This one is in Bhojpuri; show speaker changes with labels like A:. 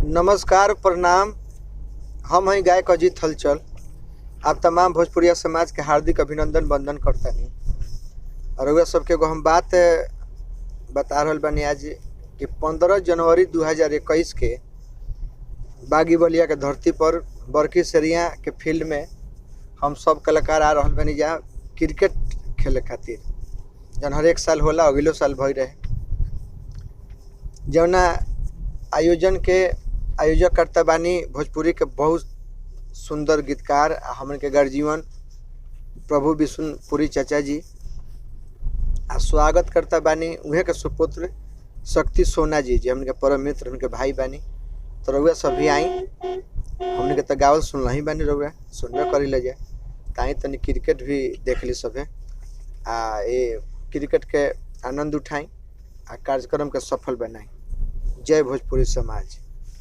A: नमस्कार प्रणाम। हम हैं गायक अजीत हलचल। आप तमाम भोजपुरिया समाज के हार्दिक अभिनंदन वंदन करतानी। और वह सबके एगो हम बात बता रहल बानी आज कि 15 जनवरी 2021 के बागी बलिया के धरती पर बरकी सेरिया के फील्ड में हम सब कलाकार आ रहल बानी जहाँ क्रिकेट खेले खातिर, जौन हर एक साल होला, अगलो साल भई रहे। जौना आयोजन के आयोजक करता बानी भोजपुरी के बहुत सुंदर गीतकार हमन के गर्जीवन प्रभु विष्णुपुरी चाचा जी। आ स्वागत करता बानी उहे के सुपुत्र शक्ति सोना जी, जे हमन के परम मित्र, उनके भाई बानी। तो रउआ सभी आई, हमन के तो गावल सुनल ही बानी, रउआ सुनबे करी ले जाए ताई तनी क्रिकेट भी देख ली सभे। ये क्रिकेट के आनंद उठाई आ कार्यक्रम के सफल बनाई। जय भोजपुरी समाज।